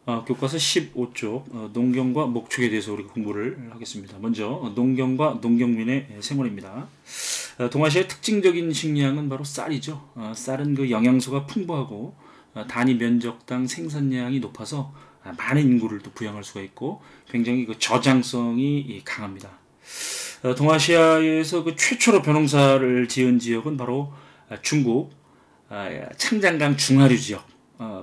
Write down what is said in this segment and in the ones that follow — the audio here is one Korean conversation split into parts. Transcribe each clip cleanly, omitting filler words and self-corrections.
교과서 15쪽 농경과 목축에 대해서 우리가 공부를 하겠습니다. 먼저 농경과 농경민의 생활입니다. 동아시아의 특징적인 식량은 바로 쌀이죠. 쌀은 그 영양소가 풍부하고 단위 면적당 생산량이 높아서 많은 인구를 또 부양할 수가 있고 굉장히 그 저장성이 강합니다. 동아시아에서 그 최초로 벼농사를 지은 지역은 바로 중국 창장강 중하류 지역,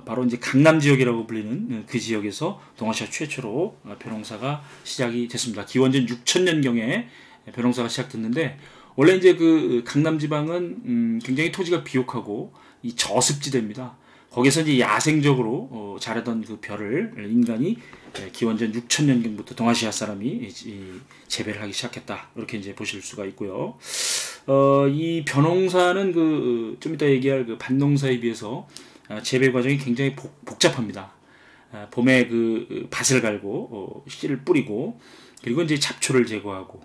바로 이제 강남 지역이라고 불리는 그 지역에서 동아시아 최초로 벼농사가 시작이 됐습니다. 기원전 6000년경에 벼농사가 시작됐는데, 원래 이제 그 강남 지방은 굉장히 토지가 비옥하고 이 저습지대입니다. 거기서 이제 야생적으로 자라던 그 벼를 인간이 기원전 6000년경부터 동아시아 사람이 재배를 하기 시작했다, 이렇게 이제 보실 수가 있고요. 이 벼농사는 좀 이따 얘기할 그 밭농사에 비해서 재배 과정이 굉장히 복잡합니다. 봄에 그 밭을 갈고 씨를 뿌리고, 그리고 이제 잡초를 제거하고,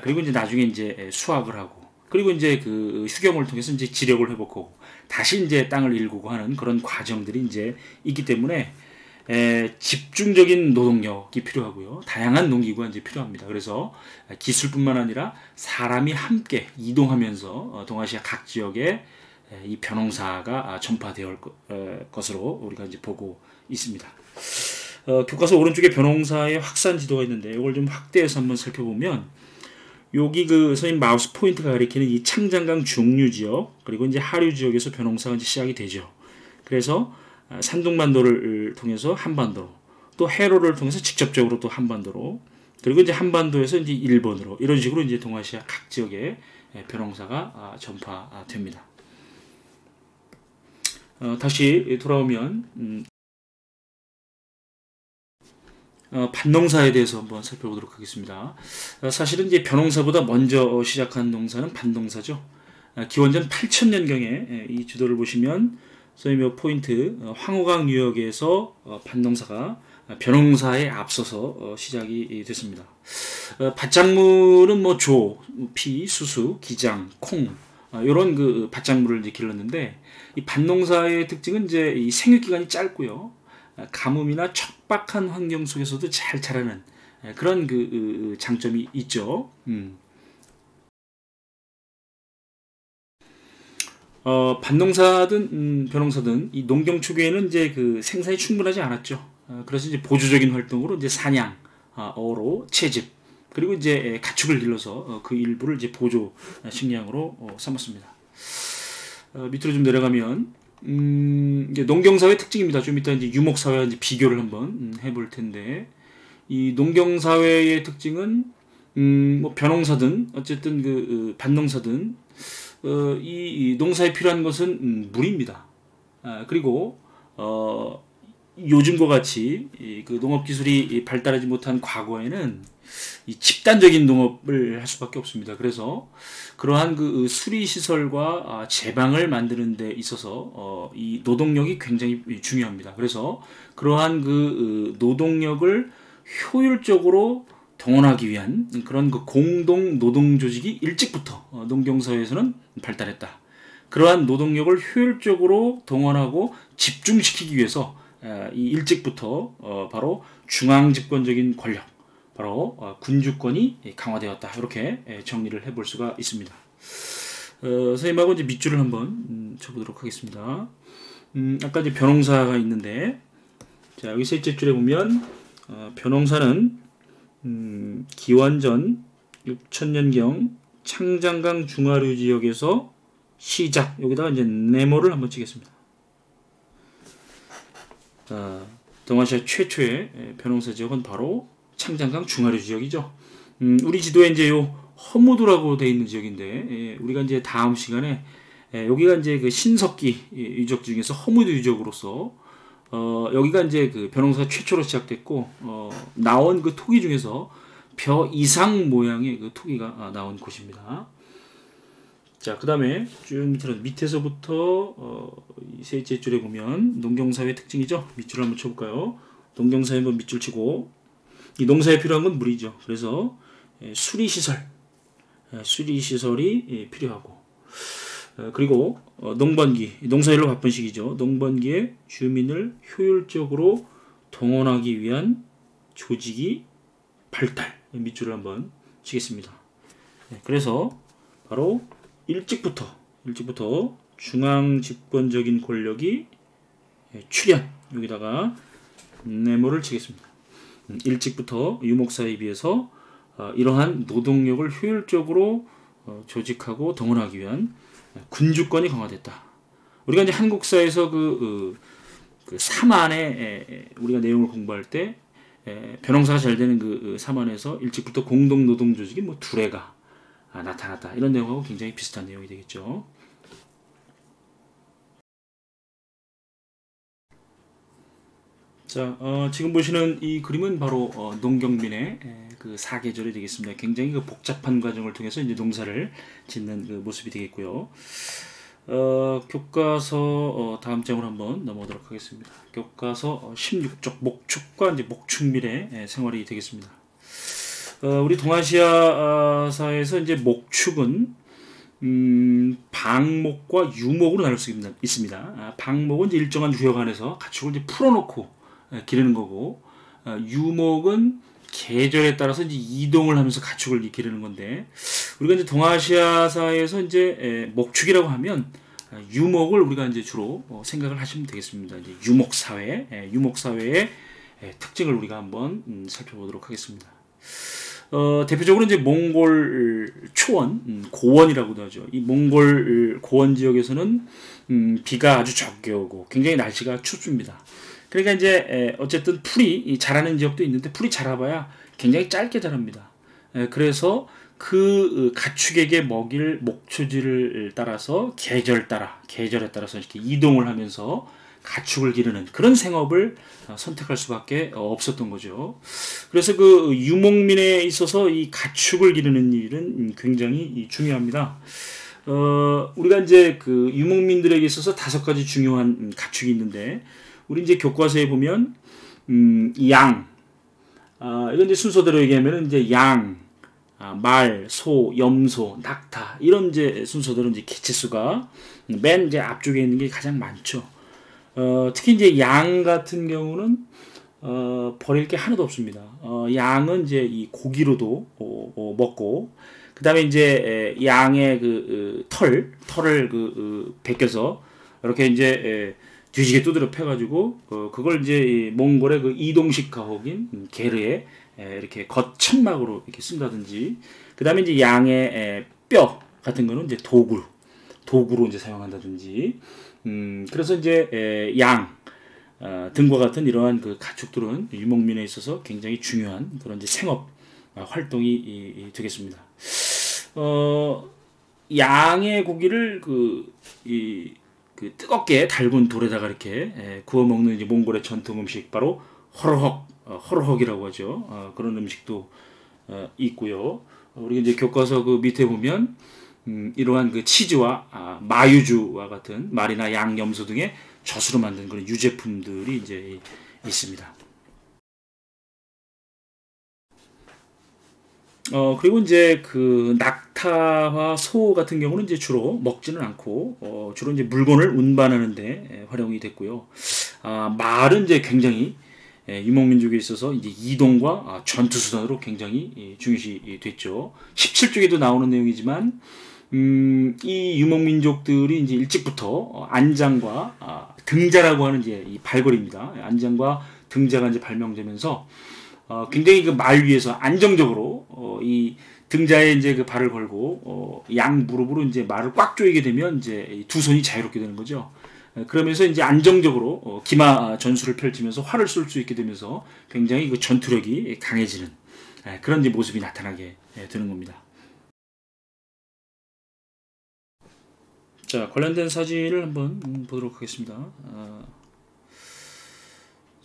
그리고 이제 나중에 이제 수확을 하고, 그리고 이제 그 휴경을 통해서 이제 지력을 회복하고 다시 이제 땅을 일구고 하는 그런 과정들이 이제 있기 때문에 집중적인 노동력이 필요하고요. 다양한 농기구가 이제 필요합니다. 그래서 기술뿐만 아니라 사람이 함께 이동하면서 동아시아 각 지역에 이 벼농사가 전파되어 올 것으로 우리가 이제 보고 있습니다. 교과서 오른쪽에 벼농사의 확산 지도가 있는데, 이걸 좀 확대해서 한번 살펴보면, 여기 그 선생님 마우스 포인트가 가리키는 이 창장강 중류 지역, 그리고 이제 하류 지역에서 벼농사가 이제 시작이 되죠. 그래서 산둥반도를 통해서 한반도로, 또 해로를 통해서 직접적으로 또 한반도로, 그리고 이제 한반도에서 이제 일본으로, 이런 식으로 이제 동아시아 각 지역에 벼농사가 전파됩니다. 다시 돌아오면 밭농사에 대해서 한번 살펴보도록 하겠습니다. 사실은 이제 벼농사보다 먼저 시작한 농사는 밭농사죠. 기원전 8000년경에 이 지도를 보시면 선생님 포인트 황호강 유역에서 밭농사가 벼농사에 앞서서 시작이 됐습니다. 밭작물은 뭐 조, 피, 수수, 기장, 콩, 이런 그 밭작물을 이제 길렀는데, 이 밭농사의 특징은 이제 이 생육 기간이 짧고요. 가뭄이나 척박한 환경 속에서도 잘 자라는 그런 그 장점이 있죠. 밭농사든 벼농사든 이 농경 초기에는 이제 그 생산이 충분하지 않았죠. 그래서 이제 보조적인 활동으로 이제 사냥, 어로, 채집, 그리고 이제 가축을 길러서 그 일부를 이제 보조 식량으로 삼았습니다. 밑으로 좀 내려가면 이제 농경사회 특징입니다. 좀 이따 이제 유목사회와 이제 비교를 한번 해볼 텐데, 이 농경사회의 특징은 뭐 벼농사든 어쨌든 그 밭농사든 이 농사에 필요한 것은 물입니다. 그리고 요즘과 같이 그 농업 기술이 발달하지 못한 과거에는 이 집단적인 농업을 할 수밖에 없습니다. 그래서 그러한 그 수리 시설과 제방을 만드는 데 있어서 이 노동력이 굉장히 중요합니다. 그래서 그러한 그 노동력을 효율적으로 동원하기 위한 그런 그 공동 노동 조직이 일찍부터 농경사회에서는 발달했다. 그러한 노동력을 효율적으로 동원하고 집중시키기 위해서 이 일찍부터 바로 중앙 집권적인 권력, 바로 군주권이 강화되었다, 이렇게 정리를 해볼 수가 있습니다. 선생님하고 이제 밑줄을 한번 쳐보도록 하겠습니다. 아까 이제 벼농사가 있는데, 자, 여기 셋째 줄에 보면 벼농사는 기원전 6000년경 창장강 중하류 지역에서 시작. 여기다가 이제 네모를 한번 치겠습니다. 동아시아 최초의 벼농사 지역은 바로 창장강 중하류 지역이죠. 우리 지도에 이제 요 허무도라고 되어 있는 지역인데, 우리가 이제 다음 시간에 여기가 이제 그 신석기 유적 중에서 허무도 유적으로서 여기가 이제 그 벼농사가 최초로 시작됐고, 나온 그 토기 중에서 벼 이상 모양의 그 토기가 나온 곳입니다. 자, 그 다음에 쭉 밑에서부터 셋째 줄에 보면 농경사회 특징이죠. 밑줄을 한번 쳐볼까요? 농경사회 한번 밑줄 치고, 이 농사에 필요한 건 물이죠. 그래서 수리시설, 수리시설이 필요하고, 그리고 농번기, 농사일로 바쁜 시기죠. 농번기에 주민을 효율적으로 동원하기 위한 조직이 발달. 밑줄을 한번 치겠습니다. 네, 그래서 바로 일찍부터 중앙 집권적인 권력이 출현, 여기다가 네모를 치겠습니다. 일찍부터 유목사에 비해서 이러한 노동력을 효율적으로 조직하고 동원하기 위한 군주권이 강화됐다. 우리가 이제 한국사에서 그 사만에 우리가 내용을 공부할 때 변형사가 잘 되는 그 사만에서 일찍부터 공동 노동 조직이 뭐 두레가 나타났다. 이런 내용하고 굉장히 비슷한 내용이 되겠죠. 자, 지금 보시는 이 그림은 바로 농경민의 그 사계절이 되겠습니다. 굉장히 그 복잡한 과정을 통해서 이제 농사를 짓는 그 모습이 되겠고요. 교과서 다음 장으로 한번 넘어가도록 하겠습니다. 교과서 16쪽 목축과 이제 목축민의 생활이 되겠습니다. 우리 동아시아사에서 이제 목축은 방목과 유목으로 나눌 수 있습니다. 방목은 이제 일정한 구역 안에서 가축을 이제 풀어놓고 기르는 거고, 유목은 계절에 따라서 이제 이동을 하면서 가축을 기르는 건데, 우리가 이제 동아시아사에서 이제 목축이라고 하면 유목을 우리가 이제 주로 생각을 하시면 되겠습니다. 이제 유목사회의 특징을 우리가 한번 살펴보도록 하겠습니다. 대표적으로 이제 몽골 초원, 고원이라고도 하죠. 이 몽골 고원 지역에서는 비가 아주 적게 오고 굉장히 날씨가 춥습니다. 그러니까 이제 어쨌든 풀이 자라는 지역도 있는데 풀이 자라봐야 굉장히 짧게 자랍니다. 그래서 그 가축에게 먹일 목초지를 따라서 계절에 따라서 이렇게 이동을 하면서 가축을 기르는 그런 생업을 선택할 수밖에 없었던 거죠. 그래서 그 유목민에 있어서 이 가축을 기르는 일은 굉장히 중요합니다. 우리가 이제 그 유목민들에게 있어서 5가지 중요한 가축이 있는데, 우리 이제 교과서에 보면 양, 이건 이제 순서대로 얘기하면 이제 양, 말, 소, 염소, 낙타, 이런 이제 순서대로 이제 개체수가 맨 이제 앞쪽에 있는 게 가장 많죠. 특히 이제 양 같은 경우는 버릴 게 하나도 없습니다. 양은 이제 이 고기로도 먹고, 그 다음에 이제 양의 그 털을 벗겨서 이렇게 이제 뒤지게 두드려 패가지고 그걸 이제 몽골의 그 이동식 가옥인 게르에 이렇게 겉천막으로 이렇게 쓴다든지, 그 다음에 이제 양의 뼈 같은 거는 이제 도구로 이제 사용한다든지, 그래서 이제 양 등과 같은 이러한 그 가축들은 유목민에 있어서 굉장히 중요한 그런 이제 생업 활동이 되겠습니다. 양의 고기를 그 뜨겁게 달군 돌에다가 이렇게 구워 먹는 이제 몽골의 전통 음식, 바로 허르헉이라고 하죠. 그런 음식도 있고요. 우리 이제 교과서 그 밑에 보면 이러한 그 치즈와 마유주와 같은 말이나 양, 염소 등의 젖으로 만든 그런 유제품들이 이제 있습니다. 그리고 이제 그 낙타와 소 같은 경우는 이제 주로 먹지는 않고 주로 이제 물건을 운반하는데 활용이 됐고요. 말은 이제 굉장히 유목민족에 있어서 이제 이동과 전투 수단으로 굉장히 중요시 됐죠. 17쪽에도 나오는 내용이지만 이 유목민족들이 이제 일찍부터 안장과 등자라고 하는 이제 이 발걸이입니다. 안장과 등자가 이제 발명되면서 굉장히 그 말 위에서 안정적으로 이 등자에 이제 그 발을 걸고 양 무릎으로 이제 말을 꽉 조이게 되면 이제 두 손이 자유롭게 되는 거죠. 그러면서 이제 안정적으로 기마 전술을 펼치면서 활을 쏠 수 있게 되면서 굉장히 그 전투력이 강해지는 그런 이제 모습이 나타나게 되는 겁니다. 자, 관련된 사진을 한번 보도록 하겠습니다.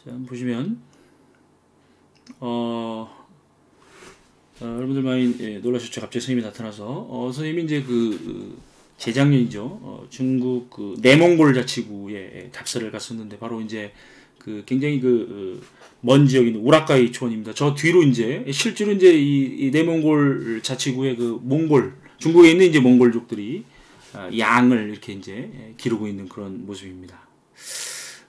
자, 보시면 여러분들 많이 놀라셨죠? 갑자기 선생님이 나타나서 선생님이 이제 재작년이죠. 중국 그 내몽골 자치구에 답사를 갔었는데, 바로 이제 그 굉장히 먼 지역에 있는 우라카이 초원입니다. 저 뒤로 이제 실제로 이제 이 내몽골 자치구의 그 중국에 있는 이제 몽골족들이 양을 이렇게 이제 기르고 있는 그런 모습입니다.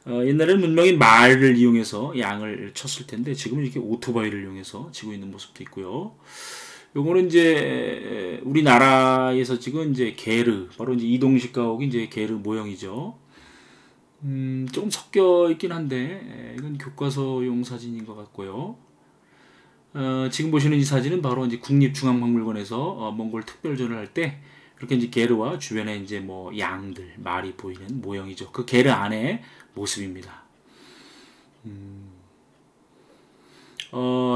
옛날에는 분명히 말을 이용해서 양을 쳤을 텐데 지금은 이렇게 오토바이를 이용해서 치고 있는 모습도 있고요. 요거는 이제 우리나라에서 찍은 이제 게르, 바로 이제 이동식 가옥이 이제 게르 모형이죠. 조금 섞여 있긴 한데 이건 교과서용 사진인 것 같고요. 지금 보시는 이 사진은 바로 이제 국립중앙박물관에서 몽골 특별전을 할 때 이렇게 이제 게르와 주변에 이제 뭐 양들, 말이 보이는 모형이죠. 그 게르 안의 모습입니다.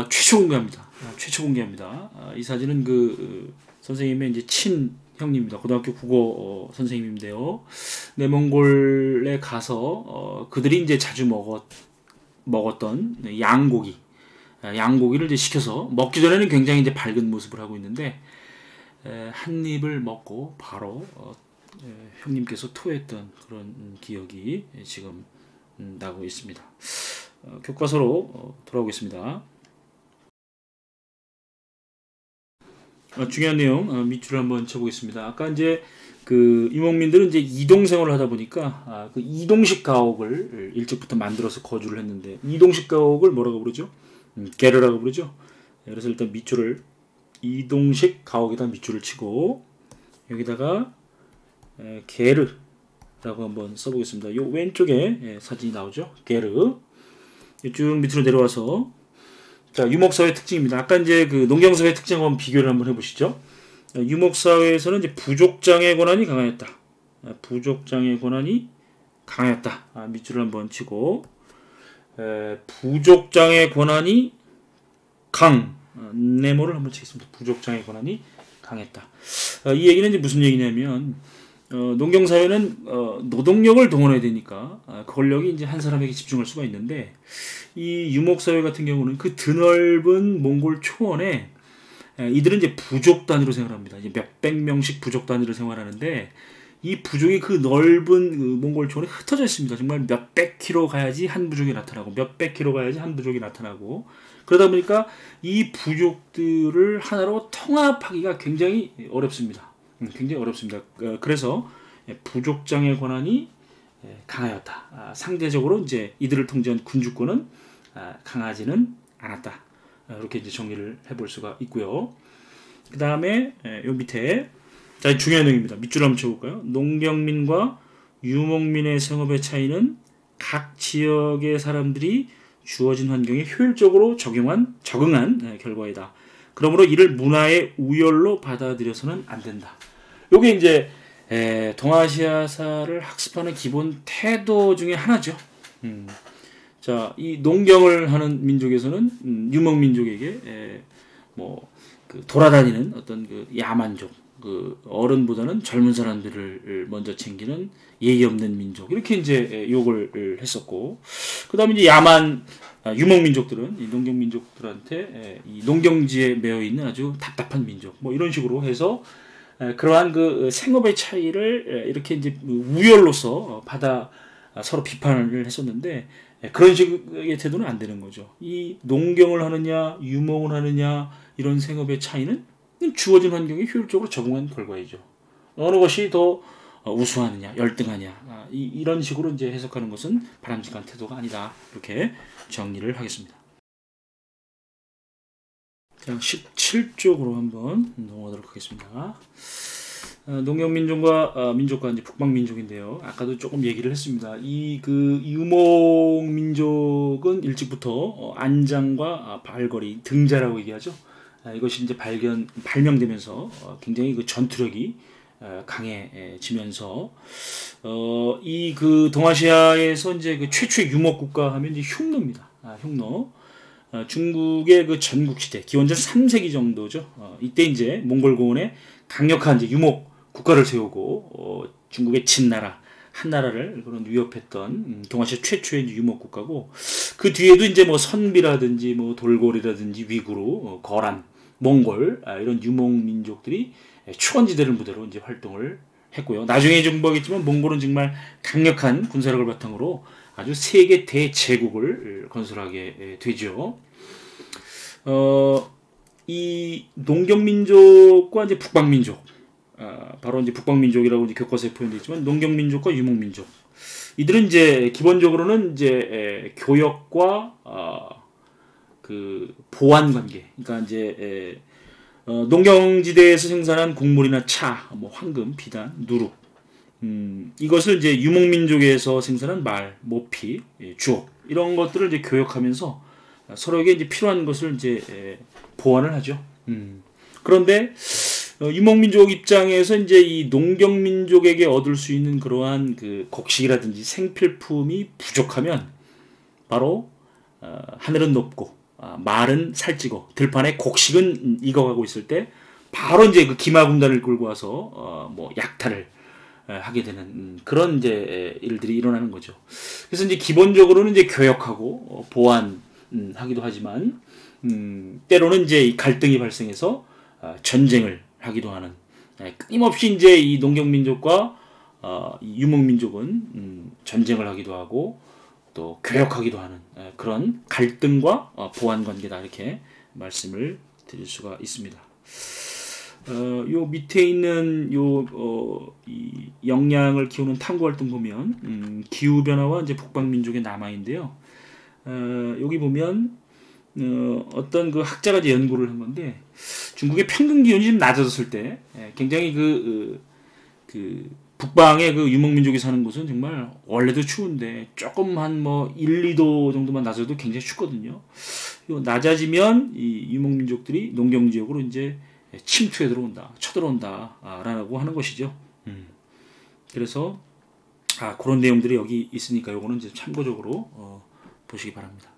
최초 공개합니다. 최초 공개합니다. 이 사진은 그 선생님의 이제 친 형님입니다. 고등학교 국어 선생님인데요. 내몽골에 가서 그들이 이제 자주 먹었던 양고기, 양고기를 이제 시켜서 먹기 전에는 굉장히 이제 밝은 모습을 하고 있는데 한 입을 먹고 바로 형님께서 토했던 그런 기억이 지금 나고 있습니다. 교과서로 돌아오겠습니다. 중요한 내용 밑줄을 한번 쳐보겠습니다. 아까 이제 그 유목민들은 이제 이동 생활을 하다 보니까 그 이동식 가옥을 일찍부터 만들어서 거주를 했는데 이동식 가옥을 뭐라고 부르죠? 게르라고 부르죠. 그래서 일단 밑줄을 이동식 가옥에다 밑줄을 치고 여기다가 게르라고 한번 써보겠습니다. 요 왼쪽에 사진이 나오죠. 게르. 쭉 밑으로 내려와서 자 유목사회 특징입니다. 아까 이제 그 농경사회 특징과 비교를 한번 해보시죠. 유목사회에서는 이제 부족장의 권한이 강하였다. 부족장의 권한이 강하였다. 밑줄을 한번 치고 부족장의 권한이 네모를 한번 치겠습니다. 부족장의 권한이 강했다. 이 얘기는 이제 무슨 얘기냐면 농경사회는 노동력을 동원해야 되니까 권력이 이제 한 사람에게 집중할 수가 있는데 이 유목사회 같은 경우는 그 드넓은 몽골 초원에 이들은 이제 부족 단위로 생활합니다. 이제 몇백 명씩 부족 단위로 생활하는데 이 부족이 그 넓은 그 몽골 초원에 흩어져 있습니다. 정말 몇백 킬로 가야지 한 부족이 나타나고 몇백 킬로 가야지 한 부족이 나타나고 그러다 보니까 이 부족들을 하나로 통합하기가 굉장히 어렵습니다. 굉장히 어렵습니다. 그래서 부족장의 권한이 강하였다. 상대적으로 이제 이들을 통제한 군주권은 강하지는 않았다. 이렇게 이제 정리를 해볼 수가 있고요. 그 다음에 요 밑에 자 중요한 내용입니다. 밑줄 한번 쳐볼까요? 농경민과 유목민의 생업의 차이는 각 지역의 사람들이 주어진 환경에 효율적으로 적응한 결과이다. 그러므로 이를 문화의 우열로 받아들여서는 안 된다. 요게 이제 동아시아사를 학습하는 기본 태도 중에 하나죠. 자, 이 농경을 하는 민족에서는 유목 민족에게 그 돌아다니는 어떤 그 야만족, 그 어른보다는 젊은 사람들을 먼저 챙기는 예의 없는 민족 이렇게 이제 욕을 했었고, 그다음에 이제 유목 민족들은 이 농경 민족들한테 이 농경지에 매여 있는 아주 답답한 민족 뭐 이런 식으로 해서 그러한 그 생업의 차이를 이렇게 이제 우열로서 받아 서로 비판을 했었는데 그런 식의 태도는 안 되는 거죠. 이 농경을 하느냐 유목을 하느냐 이런 생업의 차이는 주어진 환경에 효율적으로 적응한 결과이죠. 어느 것이 더 우수하느냐 열등하냐 이런 식으로 이제 해석하는 것은 바람직한 태도가 아니다. 이렇게 정리를 하겠습니다. 자, 17쪽으로 한번 넘어가도록 하겠습니다. 농경민족과 민족과 이제 북방민족인데요. 아까도 조금 얘기를 했습니다. 이 그 유목민족은 일찍부터 안장과 발걸이, 등자라고 얘기하죠. 이것이 이제 발명되면서 굉장히 그 전투력이 강해지면서 이 그 동아시아에서 이제 그 최초의 유목 국가 하면 이제 흉노입니다. 흉노. 중국의 그 전국시대 기원전 3세기 정도죠. 이때 이제 몽골 고원에 강력한 이제 유목 국가를 세우고 중국의 진나라 한나라를 그런 위협했던 동아시아 최초의 유목 국가고, 그 뒤에도 이제 뭐 선비라든지 뭐 돌고래라든지 위구르, 거란, 몽골 이런 유목 민족들이 초원지대를 무대로 이제 활동을 했고요. 나중에 정복했지만 몽골은 정말 강력한 군사력을 바탕으로 아주 세계 대제국을 건설하게 되죠. 이 농경민족과 이제 북방민족, 바로 이제 북방민족이라고 이제 교과서에 표현되어 있지만 농경민족과 유목민족, 이들은 이제 기본적으로는 이제 교역과 그 보안 관계, 그러니까 이제 농경지대에서 생산한 곡물이나 차, 뭐 황금, 비단, 누룩, 이것을 이제 유목민족에서 생산한 말, 모피, 주옥 이런 것들을 이제 교역하면서 서로에게 이제 필요한 것을 이제 보완을 하죠. 그런데 유목민족 입장에서 이제 이 농경민족에게 얻을 수 있는 그러한 그 곡식이라든지 생필품이 부족하면 바로 하늘은 높고 말은 살찌고 들판에 곡식은 익어가고 있을 때 바로 이제 그 기마군단을 끌고 와서 뭐 약탈을 하게 되는 그런 이제 일들이 일어나는 거죠. 그래서 이제 기본적으로는 이제 교역하고 보완하기도 하지만 때로는 이제 이 갈등이 발생해서 전쟁을 하기도 하는, 끊임없이 이제 이 농경민족과 이 유목민족은 전쟁을 하기도 하고 또 교역하기도 하는 그런 갈등과 보완 관계다, 이렇게 말씀을 드릴 수가 있습니다. 요 밑에 있는 이 영양을 키우는 탐구 활동 보면 기후 변화와 이제 북방 민족의 남아인데요. 여기 보면 어떤 그 학자가 이제 연구를 한 건데, 중국의 평균 기온이 좀 낮아졌을 때 굉장히 그 북방의 그 유목민족이 사는 곳은 정말 원래도 추운데 조금 한 뭐 1, 2도 정도만 낮아도 굉장히 춥거든요. 낮아지면 이 유목민족들이 농경지역으로 이제 침투해 들어온다, 쳐들어온다라고 하는 것이죠. 그래서 그런 내용들이 여기 있으니까 요거는 이제 참고적으로 보시기 바랍니다.